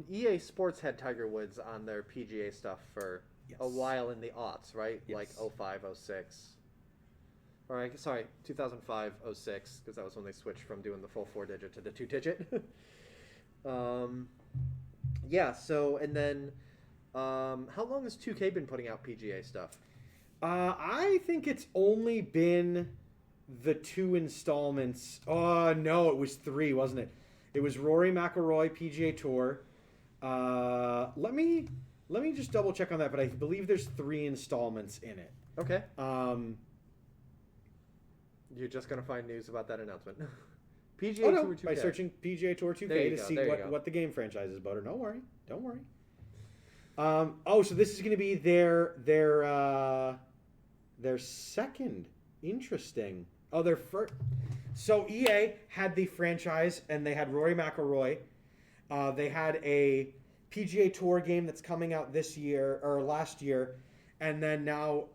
EA Sports had Tiger Woods on their PGA stuff for a while in the aughts, right? Yes. Like 05, 06. Or sorry, 2005, 06, because that was when they switched from doing the full 4-digit to the 2-digit. Yeah, so, and then, how long has 2K been putting out PGA stuff? I think it's only been the 2 installments. Oh, no, it was 3, wasn't it? It was Rory McIlroy PGA Tour. Let me just double check on that, but I believe there's 3 installments in it. Okay. You're just going to find news about that announcement. PGA Tour 2K. By searching PGA Tour 2K to see what the game franchise is about. Or don't worry. So this is going to be their second. Interesting. Oh, their first. So EA had the franchise, and they had Rory McIlroy. They had a PGA Tour game that's coming out this year or last year, and then now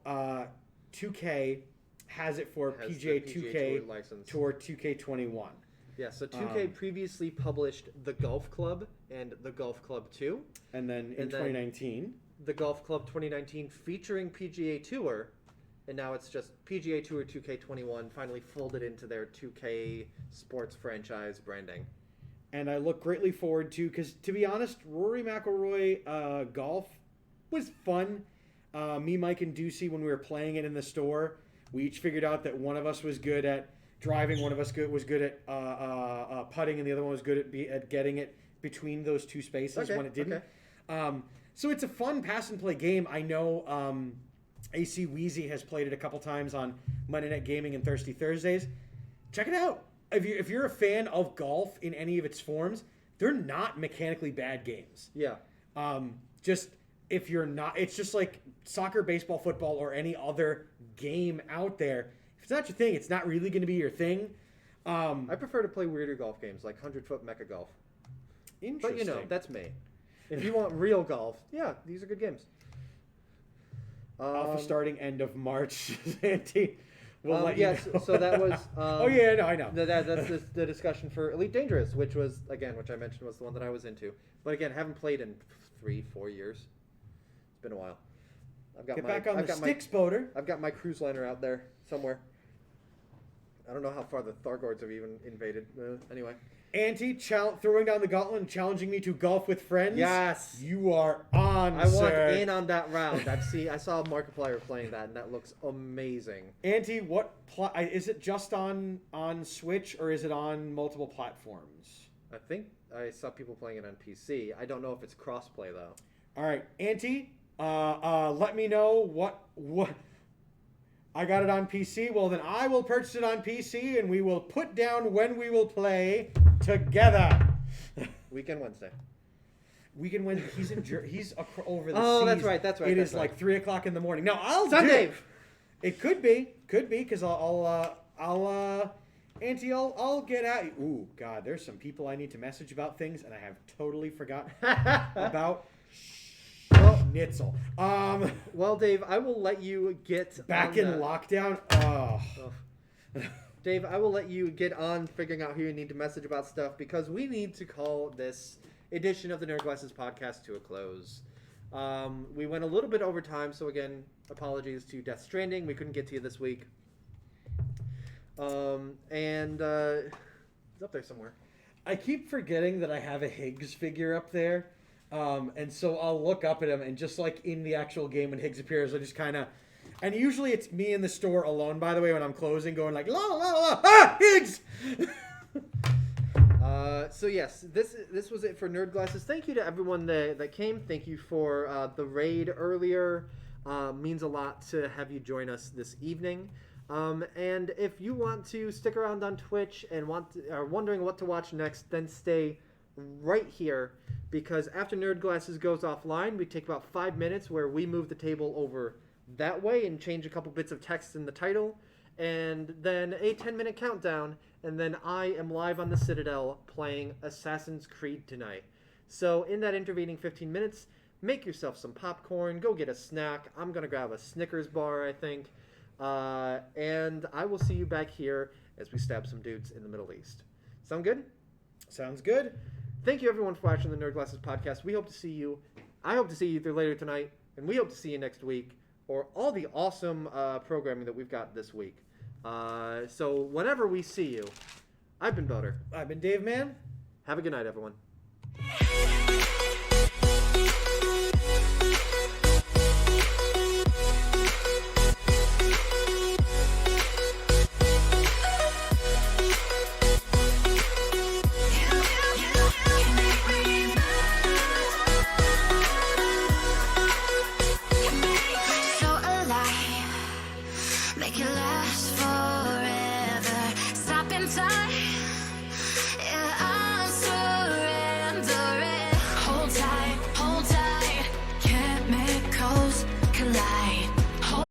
2K has it for PGA 2K Tour 2K21. Yeah, so 2K previously published the Golf Club and the Golf Club 2. And then in 2019, the Golf Club 2019 featuring PGA Tour, and now it's just PGA Tour 2K21 finally folded into their 2K Sports franchise branding. And I look greatly forward to, because to be honest, Rory McIlroy golf was fun. Me, Mike, and Ducey, when we were playing it in the store, we each figured out that one of us was good at driving, one of us was good at putting, and the other one was good at getting it between those two spaces when it didn't. So it's a fun pass and play game. I know AC Wheezy has played it a couple times on Monday Night Gaming and Thirsty Thursdays. Check it out. If you're a fan of golf in any of its forms, they're not mechanically bad games. Yeah. Just if you're not, it's just like soccer, baseball, football, or any other game out there. If it's not your thing, it's not really going to be your thing. I prefer to play weirder golf games like 100-foot Mecha Golf. Interesting. But that's me. If you want real golf, yeah, these are good games. Alpha starting end of March. Santi will let you know. So that was. Oh yeah, no, I know. That's the discussion for Elite Dangerous, which I mentioned was the one that I was into. But again, haven't played in 3-4 years. It's been a while. Get back on the sticks, Boater. I've got my cruise liner out there somewhere. I don't know how far the Thargoids have even invaded. Anyway. Auntie throwing down the gauntlet and challenging me to golf with friends. Yes, you are on. I want in on that round. I saw Markiplier playing that, and that looks amazing. Auntie, is it just on Switch or is it on multiple platforms? I think I saw people playing it on PC. I don't know if it's crossplay though. All right, Auntie, let me know what. I got it on PC. Well, then I will purchase it on PC, and we will put down when we will play together. Weekend Wednesday. Weekend Wednesday. He's over the seas. Oh, that's right. It is like 3:00 in the morning. No, Sunday. It could be, because Auntie, I'll get at you. Ooh, God, there's some people I need to message about things, and I have totally forgotten about. Well, schnitzel. Well, Dave, I will let you get Back on in that. lockdown. Oh. Dave, I will let you get on figuring out who you need to message about stuff because we need to call this edition of the Nerd Glasses podcast to a close. We went a little bit over time, so again, apologies to Death Stranding. We couldn't get to you this week. It's up there somewhere. I keep forgetting that I have a Higgs figure up there. And so I'll look up at him, and just like in the actual game when Higgs appears, I just kind of... And usually it's me in the store alone, by the way, when I'm closing, going like, la la la, ah, Higgs! So yes, this was it for Nerd Glasses. Thank you to everyone that came. Thank you for the raid earlier. Means a lot to have you join us this evening. And if you want to stick around on Twitch and are wondering what to watch next, then stay right here, because after Nerd Glasses goes offline, we take about 5 minutes where we move the table over that way and change a couple bits of text in the title, and then a 10-minute countdown, and then I am live on the Citadel playing Assassin's Creed tonight. So in that intervening 15 minutes, make yourself some popcorn, go get a snack. I'm going to grab a Snickers bar, I think. And I will see you back here as we stab some dudes in the Middle East. Sound good? Sounds good. Thank you everyone for watching the Nerd Glasses podcast. We hope to see you. I hope to see you either later tonight, and we hope to see you next week, or all the awesome programming that we've got this week. So whenever we see you, I've been Butter. I've been Dave Man. Have a good night, everyone.